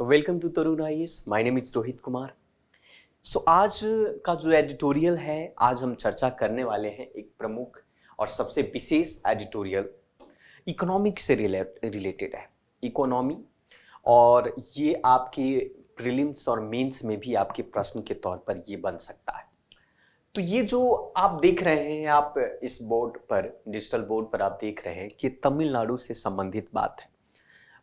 So welcome to Tarun IAS. My name is Rohit Kumar. आज का जो एडिटोरियल है, आज हम चर्चा करने वाले हैं एक प्रमुख और सबसे विशेष एडिटोरियल इकोनॉमिक से रिलेटेड है। इकोनॉमी, और ये आपके प्रीलिम्स और मेंस में भी आपके प्रश्न के तौर पर ये बन सकता है। तो ये जो आप देख रहे हैं, आप इस बोर्ड पर, डिजिटल बोर्ड पर आप देख रहे हैं कि तमिलनाडु से संबंधित बात है।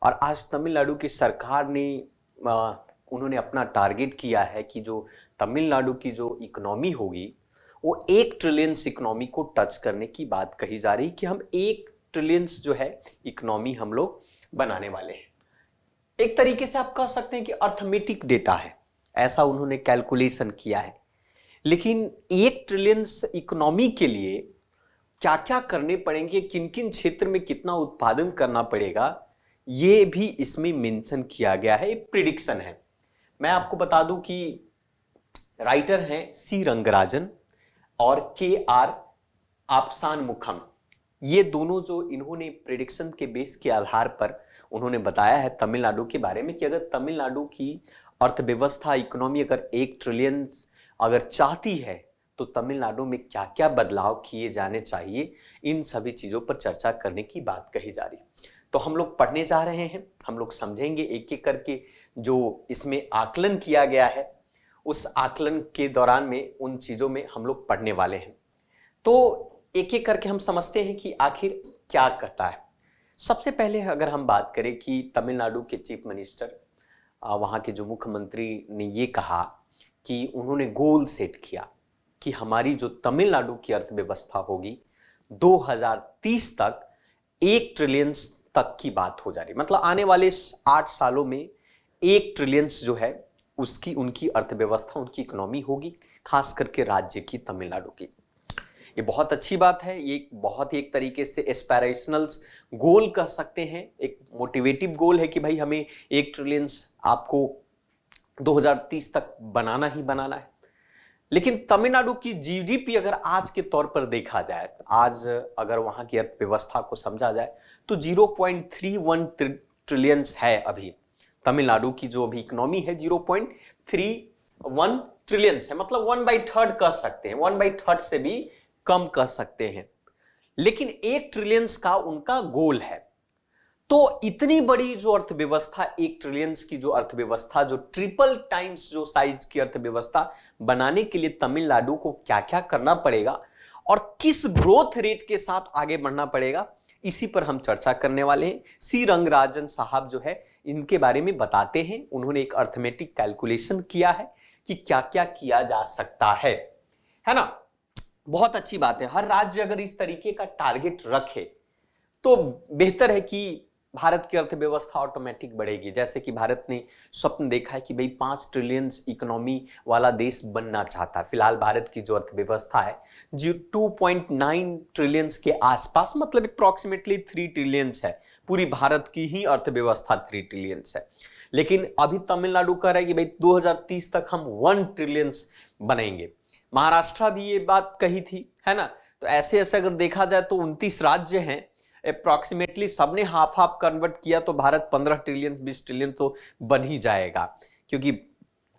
और आज तमिलनाडु की सरकार ने उन्होंने अपना टारगेट किया है कि जो तमिलनाडु की जो इकोनॉमी होगी वो 1 ट्रिलियन इकोनॉमी को टच करने की बात कही जा रही, कि हम 1 ट्रिलियन जो है इकोनॉमी हम लोग बनाने वाले हैं। एक तरीके से आप कह सकते हैं कि अर्थमेटिक डेटा है, ऐसा उन्होंने कैलकुलेशन किया है। लेकिन 1 ट्रिलियन इकोनॉमी के लिए क्या क्या करने पड़ेंगे, किन किन क्षेत्र में कितना उत्पादन करना पड़ेगा, ये भी इसमें मेंशन किया गया है। एक प्रिडिक्शन है। मैं आपको बता दूं कि राइटर हैं सी रंगराजन और KR आपसानमुखम। ये दोनों जो इन्होंने प्रिडिक्शन के बेस के आधार पर उन्होंने बताया है तमिलनाडु के बारे में कि अगर तमिलनाडु की अर्थव्यवस्था, इकोनॉमी अगर 1 ट्रिलियन अगर चाहती है तो तमिलनाडु में क्या क्या बदलाव किए जाने चाहिए, इन सभी चीजों पर चर्चा करने की बात कही जा रही। तो हम लोग पढ़ने जा रहे हैं, हम लोग समझेंगे एक एक करके जो इसमें आकलन किया गया है, उस आकलन के दौरान में उन चीजों में हम लोग पढ़ने वाले हैं। तो एक एक करके हम समझते हैं कि आखिर क्या कहता है। सबसे पहले अगर हम बात करें कि तमिलनाडु के चीफ मिनिस्टर, वहां के जो मुख्यमंत्री ने ये कहा कि उन्होंने गोल सेट किया कि हमारी जो तमिलनाडु की अर्थव्यवस्था होगी 2030 तक 1 ट्रिलियन तक की बात हो जा रही। मतलब आने वाले 8 सालों में 1 ट्रिलियन जो है उसकी उनकी अर्थव्यवस्था, उनकी इकोनॉमी होगी, खास करके राज्य की, तमिलनाडु की। ये बहुत अच्छी बात है। ये बहुत ही एक तरीके से एस्पिरेशनल गोल कह सकते हैं, एक मोटिवेटिव गोल है कि भाई हमें 1 ट्रिलियन आपको 2030 तक बनाना ही बनाना है। लेकिन तमिलनाडु की जीडीपी अगर आज के तौर पर देखा जाए, आज अगर वहां की अर्थव्यवस्था को समझा जाए तो 0.31 ट्रिलियन है अभी। तमिलनाडु की जो अभी इकोनॉमी है 0.31 ट्रिलियन है, मतलब 1/3 कह सकते हैं, 1/3 से भी कम कह सकते हैं। लेकिन 1 ट्रिलियन का उनका गोल है। तो इतनी बड़ी जो अर्थव्यवस्था, 1 ट्रिलियन की जो अर्थव्यवस्था, जो ट्रिपल टाइम्स जो साइज की अर्थव्यवस्था बनाने के लिए तमिलनाडु को क्या क्या करना पड़ेगा और किस ग्रोथ रेट के साथ आगे बढ़ना पड़ेगा, इसी पर हम चर्चा करने वाले हैं। सी रंगराजन साहब जो है इनके बारे में बताते हैं। उन्होंने एक अर्थमेटिक कैलकुलेशन किया है कि क्या क्या किया जा सकता है ना। बहुत अच्छी बात है। हर राज्य अगर इस तरीके का टारगेट रखे तो बेहतर है कि भारत की अर्थव्यवस्था ऑटोमेटिक बढ़ेगी। जैसे कि भारत ने स्वप्न देखा है कि भाई 5 ट्रिलियन इकोनॉमी वाला देश बनना चाहता है। फिलहाल भारत की जो अर्थव्यवस्था है जो 2.9 ट्रिलियन के आसपास, मतलब अप्रॉक्सीमेटली 3 ट्रिलियन है। पूरी भारत की ही अर्थव्यवस्था 3 ट्रिलियन है। लेकिन अभी तमिलनाडु कह रहा है कि भाई 2030 तक हम 1 ट्रिलियन बनेंगे। महाराष्ट्र भी ये बात कही थी, है ना। तो ऐसे ऐसे अगर देखा जाए तो 29 राज्य हैं, अप्रॉक्सीमेटली सबने हाफ हाफ कन्वर्ट किया तो भारत 15 ट्रिलियन 20 ट्रिलियन तो बन ही जाएगा। क्योंकि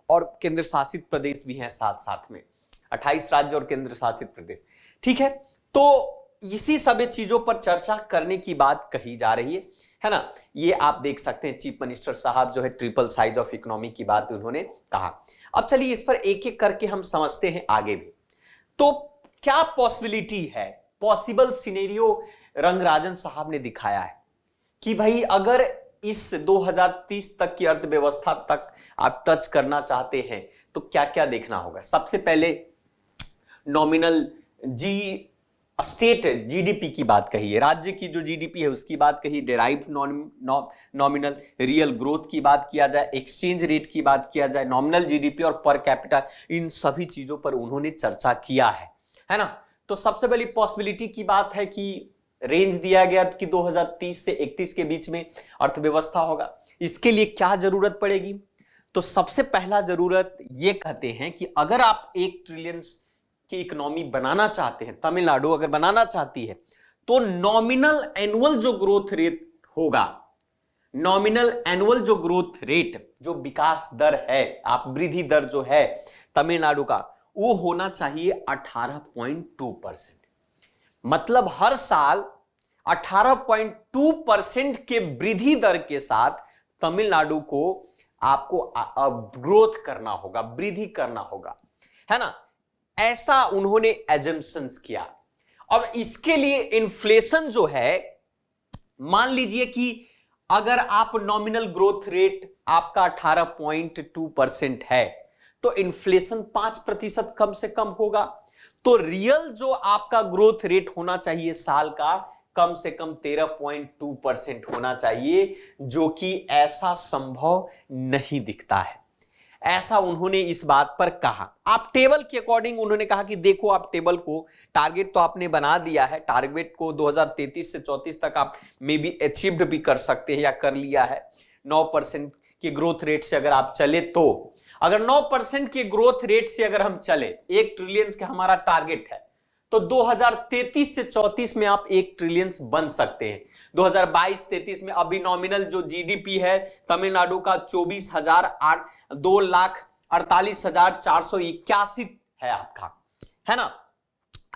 और केंद्र शासित प्रदेश भी हैं साथ साथ में, 28 राज्य और केंद्र शासित प्रदेश। ठीक है, तो इसी सब चीजों पर चर्चा करने की बात कही जा रही है ना। ये आप देख सकते हैं चीफ मिनिस्टर साहब जो है ट्रिपल साइज ऑफ इकोनॉमी की बात उन्होंने कहा। अब चलिए इस पर एक एक करके हम समझते हैं आगे भी। तो क्या पॉसिबिलिटी है, पॉसिबल सिनेरियो रंगराजन साहब ने दिखाया है कि भाई अगर इस 2030 तक की अर्थव्यवस्था तक आप टच करना चाहते हैं तो क्या क्या देखना होगा। सबसे पहले नॉमिनल स्टेट जीडीपी की बात कही है, राज्य की जो जीडीपी है उसकी बात कही, डेराइव्ड नॉमिनल रियल ग्रोथ की बात किया जाए, एक्सचेंज रेट की बात किया जाए, नॉमिनल जीडीपी और पर कैपिटा, इन सभी चीजों पर उन्होंने चर्चा किया है ना। तो सबसे पहली पॉसिबिलिटी की बात है कि रेंज दिया गया कि 2030 से 31 के बीच में अर्थव्यवस्था होगा। इसके लिए क्या जरूरत पड़ेगी, तो सबसे पहला जरूरत ये कहते हैं कि अगर आप 1 ट्रिलियन की इकोनॉमी बनाना चाहते हैं, तमिलनाडु अगर बनाना चाहती है, तो नॉमिनल एनुअल जो ग्रोथ रेट होगा नॉमिनल एनुअल जो ग्रोथ रेट, जो विकास दर है, आप वृद्धि दर जो है तमिलनाडु का, वो होना चाहिए 18.2%। मतलब हर साल 18.2% के वृद्धि दर के साथ तमिलनाडु को आपको ग्रोथ करना होगा, वृद्धि करना होगा, है ना। ऐसा उन्होंने एजम्पशंस किया। अब इसके लिए इन्फ्लेशन जो है, मान लीजिए कि अगर आप नॉमिनल ग्रोथ रेट आपका 18.2% है तो इन्फ्लेशन 5% कम से कम होगा, तो रियल जो आपका ग्रोथ रेट होना चाहिए साल का, कम से कम 13.2% होना चाहिए, जो कि ऐसा संभव नहीं दिखता है। ऐसा उन्होंने इस बात पर कहा। आप टेबल के अकॉर्डिंग उन्होंने कहा कि देखो, आप टेबल को, टारगेट तो आपने बना दिया है, टारगेट को 2033 से 34 तक आप मे बी अचीव्ड भी कर सकते हैं या कर लिया है। 9% के ग्रोथ रेट से अगर आप चले, तो अगर 9% के ग्रोथ रेट से अगर हम चले, 1 ट्रिलियन का हमारा टारगेट है, तो 2033 से 34 में आप 1 ट्रिलियन बन सकते हैं। 2022-33 में अभी नॉमिनल जो जीडीपी है तमिलनाडु का 2,48,481 है आपका, है ना।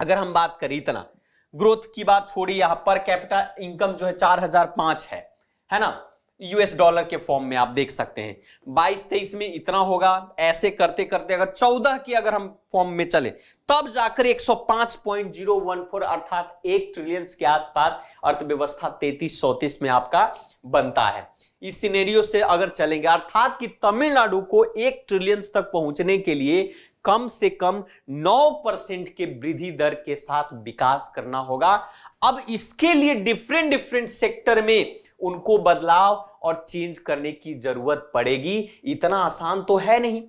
अगर हम बात करें इतना ग्रोथ की बात छोड़िए, यहां पर कैपिटा इनकम जो है 4005 है ना, यूएस डॉलर के फॉर्म में आप देख सकते हैं। 22-23 में इतना होगा। ऐसे करते करते अगर 14 की अगर हम फॉर्म में चले, तब जाकर 105.014 अर्थात 1 ट्रिलियन के आसपास अर्थव्यवस्था 33-34 में आपका बनता है। इस सिनेरियो से अगर चलेंगे, अर्थात कि तमिलनाडु को 1 ट्रिलियन तक पहुंचने के लिए कम से कम 9% के वृद्धि दर के साथ विकास करना होगा। अब इसके लिए डिफरेंट सेक्टर में उनको बदलाव और चेंज करने की जरूरत पड़ेगी। इतना आसान तो है नहीं।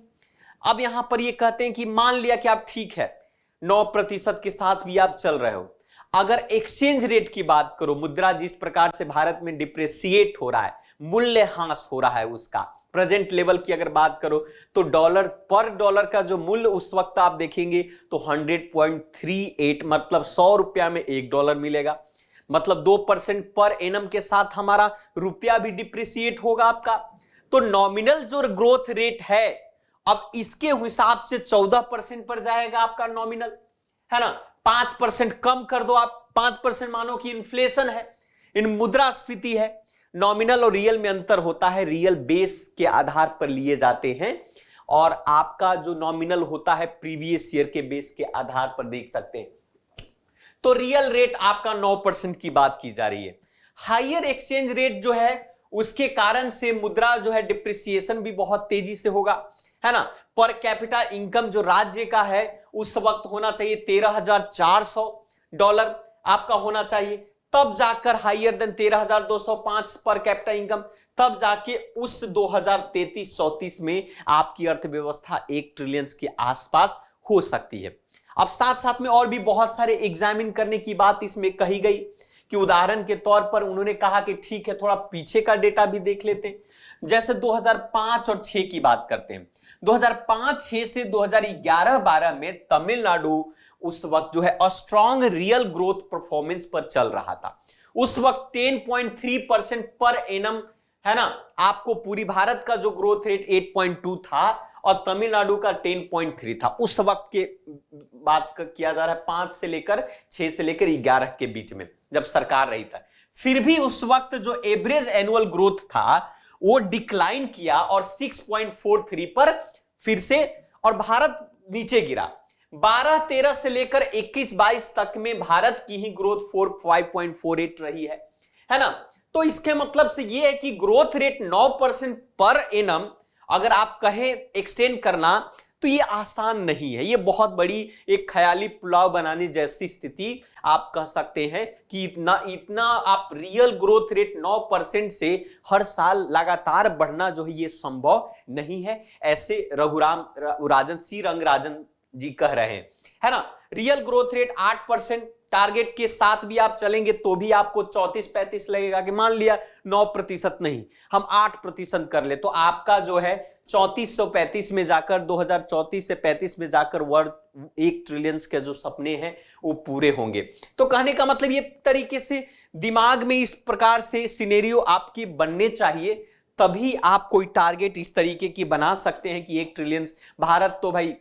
अब यहां पर ये कहते हैं कि मान लिया कि आप ठीक है 9% के साथ भी आप चल रहे हो, अगर एक्सचेंज रेट की बात करो, मुद्रा जिस प्रकार से भारत में डिप्रेसिएट हो रहा है, मूल्यह्रास हो रहा है, उसका प्रेजेंट लेवल की अगर बात करो तो डॉलर का जो मूल्य उस वक्त आप देखेंगे तो 100.38, मतलब 100 रुपया में $1 मिलेगा। मतलब 2% पर एनम के साथ हमारा रुपया भी डिप्रिसिएट होगा आपका। तो नॉमिनल जो ग्रोथ रेट है, अब इसके हिसाब से 14% पर जाएगा आपका नॉमिनल, है ना। 5% कम कर दो आप, 5% मानो कि इन्फ्लेशन है, इन मुद्रास्फीति है। नॉमिनल और रियल में अंतर होता है, रियल बेस के आधार पर लिए जाते हैं और आपका जो नॉमिनल होता है प्रीवियस ईयर के बेस के आधार पर देख सकते हैं। तो रियल रेट आपका 9% की बात की जा रही है। हायर एक्सचेंज रेट जो है उसके कारण से मुद्रा जो है डिप्रिसिएशन भी बहुत तेजी से होगा, है ना। पर कैपिटा इनकम जो राज्य का है उस वक्त होना चाहिए $13,400 आपका होना चाहिए, तब जाकर higher than 13,205 per capita income, तब जाके उस 2033-34 में आपकी अर्थव्यवस्था 1 ट्रिलियन के आसपास हो सकती है। अब साथ साथ में और भी बहुत सारे एग्जामिन करने की बात इसमें कही गई कि उदाहरण के तौर पर उन्होंने कहा कि ठीक है थोड़ा पीछे का डेटा भी देख लेते हैं। जैसे 2005 और 6 की बात करते हैं। 2005-6 से 2011-12 में तमिलनाडु उस वक्त जो है स्ट्रॉन्ग रियल ग्रोथ परफॉर्मेंस पर चल रहा था। उस वक्त 10.3% पर एनम, है ना। आपको पूरी भारत का जो ग्रोथ रेट 8.2 था और तमिलनाडु का 10.3 था। उस वक्त के बात किया जा रहा है 5 से लेकर 6 से लेकर 11 के बीच में जब सरकार रही था। फिर भी उस वक्त जो एवरेज एनुअल ग्रोथ था वो डिक्लाइन किया और 6.43 पर फिर से, और भारत नीचे गिरा। 12-13 से लेकर 21-22 तक में भारत की ही ग्रोथ 5.48 रही है ना। तो इसके मतलब से ये है कि ग्रोथ रेट 9% पर एनम अगर आप कहें एक्सटेंड करना तो ये आसान नहीं है। ये बहुत बड़ी एक ख्याली पुलाव बनाने जैसी स्थिति आप कह सकते हैं कि इतना आप रियल ग्रोथ रेट 9% से हर साल लगातार बढ़ना जो है ये संभव नहीं है, ऐसे सी रंगराजन जी कह रहे हैं, है ना। रियल ग्रोथ रेट 8% टारगेट के साथ भी आप चलेंगे तो भी आपको 34-35 लगेगा कि मान लिया 9% नहीं, हम 8% कर ले तो आपका जो है 3435 में जाकर 2034 से 35 में जाकर वर्ल्ड 1 ट्रिलियन के जो सपने हैं वो पूरे होंगे। तो कहने का मतलब ये तरीके से दिमाग में इस प्रकार से सिनेरियो आपकी बनने चाहिए, तभी आप कोई टारगेट इस तरीके की बना सकते हैं कि 1 ट्रिलियन। भारत तो भाई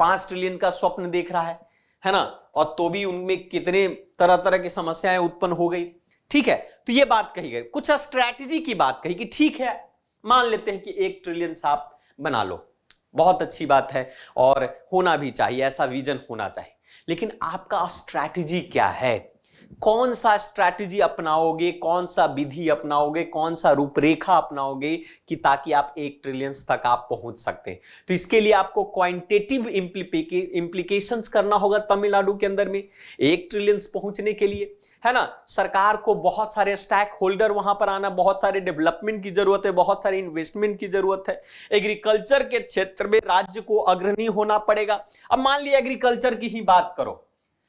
5 ट्रिलियन का स्वप्न देख रहा है ना, और तो भी उनमें कितने तरह तरह की समस्याएं उत्पन्न हो गई। ठीक है, तो ये बात कही गई, कुछ स्ट्रैटेजी की बात कही कि ठीक है मान लेते हैं कि 1 ट्रिलियन आप बना लो, बहुत अच्छी बात है और होना भी चाहिए, ऐसा विजन होना चाहिए, लेकिन आपका स्ट्रैटेजी क्या है, कौन सा स्ट्रैटेजी अपनाओगे, कौन सा विधि अपनाओगे, कौन सा रूपरेखा अपनाओगे कि ताकि आप 1 ट्रिलियन तक आप पहुंच सकते हैं। तो इसके लिए आपको क्वांटिटेटिव इंप्लीकेशंस करना होगा तमिलनाडु के अंदर में 1 ट्रिलियन पहुंचने के लिए, है ना। सरकार को बहुत सारे स्टैक होल्डर वहां पर आना, बहुत सारे डेवलपमेंट की जरूरत है, बहुत सारे इन्वेस्टमेंट की जरूरत है। एग्रीकल्चर के क्षेत्र में राज्य को अग्रणी होना पड़ेगा। अब मान लिया एग्रीकल्चर की ही बात करो,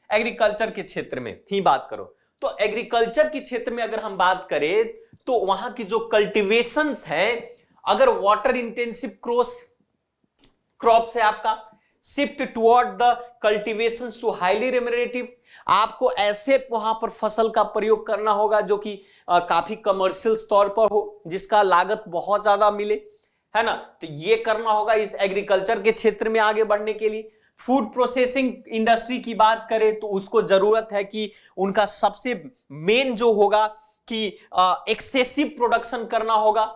एग्रीकल्चर के क्षेत्र में ही बात करो, तो एग्रीकल्चर के क्षेत्र में अगर हम बात करें तो वहां की जो कल्टीवेशंस है, अगर वाटर इंटेंसिव क्रॉप्स है आपका, shift toward the cultivations to highly remunerative, आपको ऐसे वहां पर फसल का प्रयोग करना होगा जो कि काफी कमर्शियल तौर पर हो, जिसका लागत बहुत ज्यादा मिले, है ना। तो ये करना होगा इस एग्रीकल्चर के क्षेत्र में आगे बढ़ने के लिए। फूड प्रोसेसिंग इंडस्ट्री की बात करें तो उसको जरूरत है कि उनका सबसे मेन जो होगा कि एक्सेसिव प्रोडक्शन करना होगा,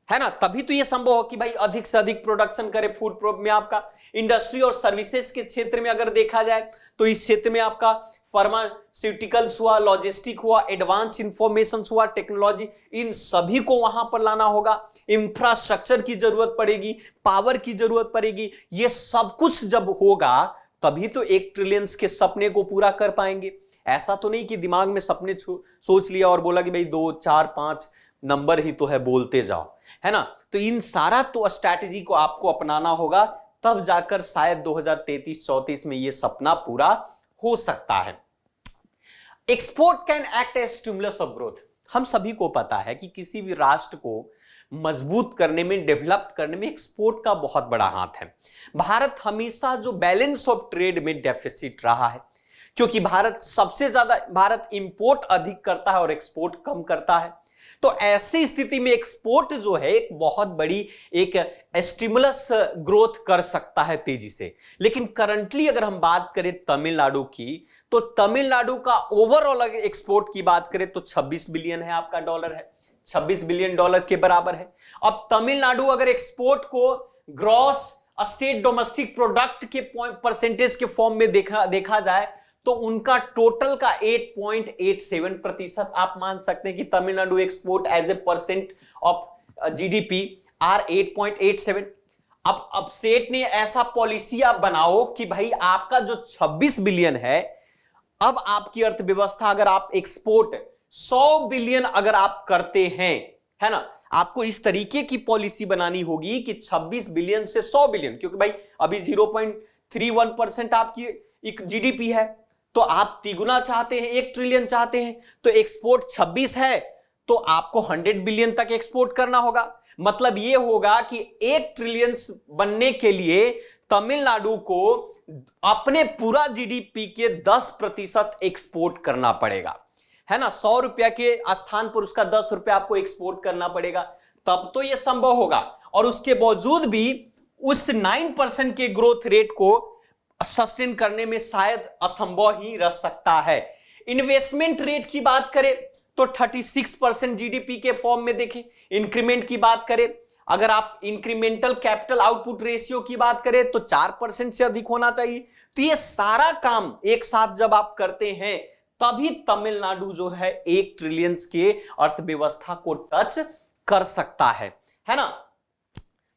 है ना, तभी तो ये संभव हो कि भाई अधिक से अधिक प्रोडक्शन करे फूड में आपका। इंडस्ट्री और सर्विसेज के क्षेत्र में अगर देखा जाए तो इस क्षेत्र में आपका फार्मास्यूटिकल्स हुआ, लॉजिस्टिक हुआ, एडवांस इंफॉर्मेशन हुआ, टेक्नोलॉजी, इन सभी को वहां पर लाना होगा। इंफ्रास्ट्रक्चर की जरूरत पड़ेगी, पावर की जरूरत पड़ेगी। ये सब कुछ जब होगा तभी तो 1 ट्रिलियन के सपने को पूरा कर पाएंगे। ऐसा तो नहीं कि दिमाग में सपने सोच लिया और बोला कि भाई 2, 4, 5 नंबर ही तो है, बोलते जाओ, है ना। तो इन सारा तो स्ट्रैटेजी को आपको अपनाना होगा, तब जाकर शायद 2033-34 में यह सपना पूरा हो सकता है। Export can act as stimulus of growth. हम सभी को पता है कि किसी भी राष्ट्र को मजबूत करने में, डेवलप करने में एक्सपोर्ट का बहुत बड़ा हाथ है। भारत हमेशा जो बैलेंस ऑफ ट्रेड में डेफिसिट रहा है, क्योंकि भारत इंपोर्ट अधिक करता है और एक्सपोर्ट कम करता है। तो ऐसी स्थिति में एक्सपोर्ट जो है एक बहुत बड़ी एक स्टिमुलस ग्रोथ कर सकता है तेजी से। लेकिन करंटली अगर हम बात करें तमिलनाडु की, तो तमिलनाडु का ओवरऑल एक्सपोर्ट की बात करें तो 26 बिलियन है आपका डॉलर है, 26 बिलियन डॉलर के बराबर है। अब तमिलनाडु अगर एक्सपोर्ट को ग्रॉस स्टेट डोमेस्टिक प्रोडक्ट के परसेंटेज के फॉर्म में देखा जाए तो उनका टोटल का 8.87% आप मान सकते हैं कि Tamil Nadu export as a percent of GDP are 8.87। अब स्टेट ने ऐसा पॉलिसी आप बनाओ कि भाई आपका जो 26 बिलियन है, अब आपकी अर्थव्यवस्था अगर आप एक्सपोर्ट 100 बिलियन अगर आप करते हैं, है ना, आपको इस तरीके की पॉलिसी बनानी होगी कि 26 बिलियन से 100 बिलियन, क्योंकि भाई अभी 0.31% आपकी जीडीपी है, तो आप तिगुना चाहते हैं, 1 ट्रिलियन चाहते हैं, तो एक्सपोर्ट 26 है तो आपको 100 बिलियन तक एक्सपोर्ट करना होगा। मतलब यह होगा कि 1 ट्रिलियन बनने के लिए तमिलनाडु को अपने पूरा जीडीपी के 10% एक्सपोर्ट करना पड़ेगा, है ना। 100 रुपया के स्थान पर उसका 10 रुपया आपको एक्सपोर्ट करना पड़ेगा, तब तो यह संभव होगा। और उसके बावजूद भी उस 9% के ग्रोथ रेट को सस्टेन करने में शायद असंभव ही रह सकता है। इन्वेस्टमेंट रेट की बात करें तो 36% जीडीपी के फॉर्म में देखें। इंक्रीमेंट की बात करें, अगर आप इंक्रीमेंटल कैपिटल आउटपुट रेशियो की बात करें तो 4% से अधिक होना चाहिए। तो ये सारा काम एक साथ जब आप करते हैं तभी तमिलनाडु जो है 1 ट्रिलियन के अर्थव्यवस्था को टच कर सकता है ना।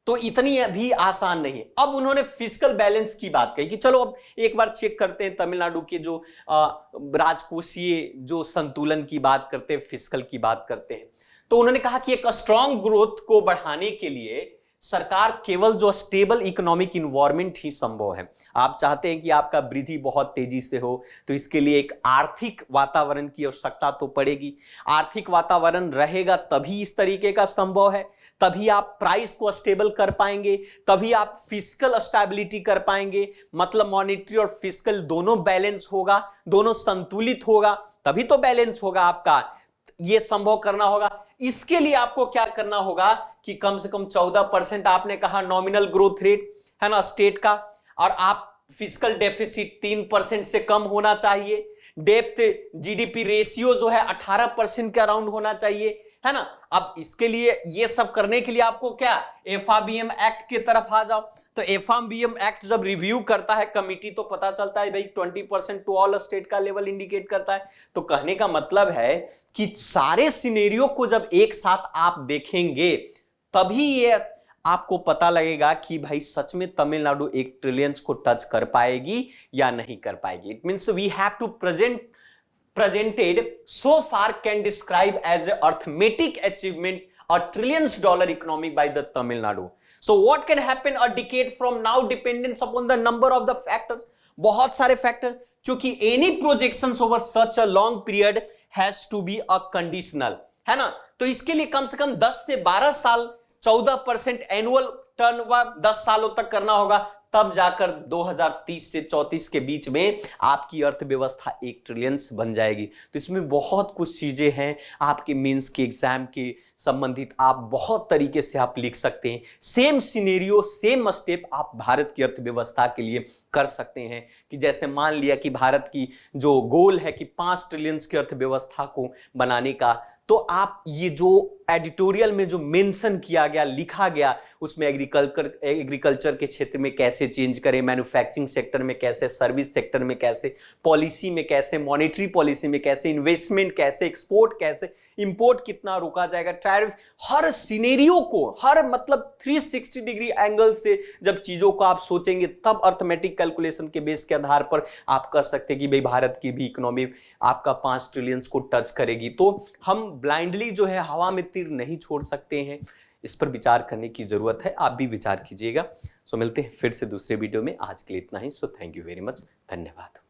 तो इतनी भी आसान नहीं है। अब उन्होंने फिस्कल बैलेंस की बात कही कि चलो अब एक बार चेक करते हैं तमिलनाडु के जो राजकोषीय जो संतुलन की बात करते हैं, फिस्कल की बात करते हैं। तो उन्होंने कहा कि एक स्ट्रांग ग्रोथ को बढ़ाने के लिए सरकार केवल जो स्टेबल इकोनॉमिक इन्वायरमेंट ही संभव है। आप चाहते हैं कि आपका वृद्धि बहुत तेजी से हो, तो इसके लिए एक आर्थिक वातावरण की आवश्यकता तो पड़ेगी। आर्थिक वातावरण रहेगा तभी इस तरीके का संभव है, तभी आप प्राइस को स्टेबल कर पाएंगे, तभी आप फिस्कल स्टेबिलिटी कर पाएंगे, मतलब मॉनेटरी और फिस्कल दोनों बैलेंस होगा, दोनों संतुलित होगा, तभी तो बैलेंस होगा आपका। ये संभव करना होगा। इसके लिए आपको क्या करना होगा कि कम से कम 14% आपने कहा नॉमिनल ग्रोथ रेट है ना स्टेट का, और आप फिस्कल डेफिसिट 3% से कम होना चाहिए। डेप्थ जीडीपी रेशियो जो है 18% के अराउंड होना चाहिए, है ना। अब इसके लिए ये सब करने के लिए आपको क्या एफआरबीएम एक्ट की तरफ आ जाओ। तो एफआरबीएम एक्ट जब रिव्यू करता है कमिटी तो पता चलता है भाई 20% टू ऑल स्टेट का लेवल इंडिकेट करता है। तो कहने का मतलब है कि सारे सिनेरियो को जब एक साथ आप देखेंगे तभी ये आपको पता लगेगा कि भाई सच में तमिलनाडु 1 ट्रिलियन को टच कर पाएगी या नहीं कर पाएगी। It means we have to presented so far can describe as an arithmetic achievement a $1 trillion economy by the Tamil Nadu. So what can happen a decade from now depends upon the number of the factors. बहुत सारे factor, क्योंकि any projections over such a long period has to be a conditional, है ना। तो इसके लिए कम से कम 10 से 12 साल 14% एनुअल टर्नओवर 10 सालों तक करना होगा, तब जाकर 2030 से 34 के बीच में आपकी अर्थव्यवस्था 1 ट्रिलियन बन जाएगी। तो इसमें बहुत कुछ चीजें हैं, आपके मेंस के एग्जाम के संबंधित आप बहुत तरीके से आप लिख सकते हैं। सेम सिनेरियो सेम स्टेप आप भारत की अर्थव्यवस्था के लिए कर सकते हैं कि जैसे मान लिया कि भारत की जो गोल है कि 5 ट्रिलियन की अर्थव्यवस्था को बनाने का, तो आप ये जो एडिटोरियल में जो मेंशन किया गया लिखा गया उसमें एग्रीकल्चर के क्षेत्र में कैसे चेंज करें, मैन्युफैक्चरिंग सेक्टर में कैसे, सर्विस सेक्टर में कैसे, पॉलिसी में कैसे, मॉनेटरी पॉलिसी में कैसे, इन्वेस्टमेंट कैसे, एक्सपोर्ट कैसे, इंपोर्ट कितना रोका जाएगा, टैरिफ, हर सिनेरियो को हर मतलब 360 डिग्री एंगल से जब चीजों को आप सोचेंगे तब अर्थमेटिक कैलकुलेशन के बेस के आधार पर आप कह सकते हैं कि भाई भारत की भी इकोनॉमी आपका 5 ट्रिलियन को टच करेगी। तो हम ब्लाइंडली जो है हवा में तीर नहीं छोड़ सकते हैं, इस पर विचार करने की जरूरत है। आप भी विचार कीजिएगा। सो मिलते हैं फिर से दूसरे वीडियो में। आज के लिए इतना ही। So thank you very much, धन्यवाद।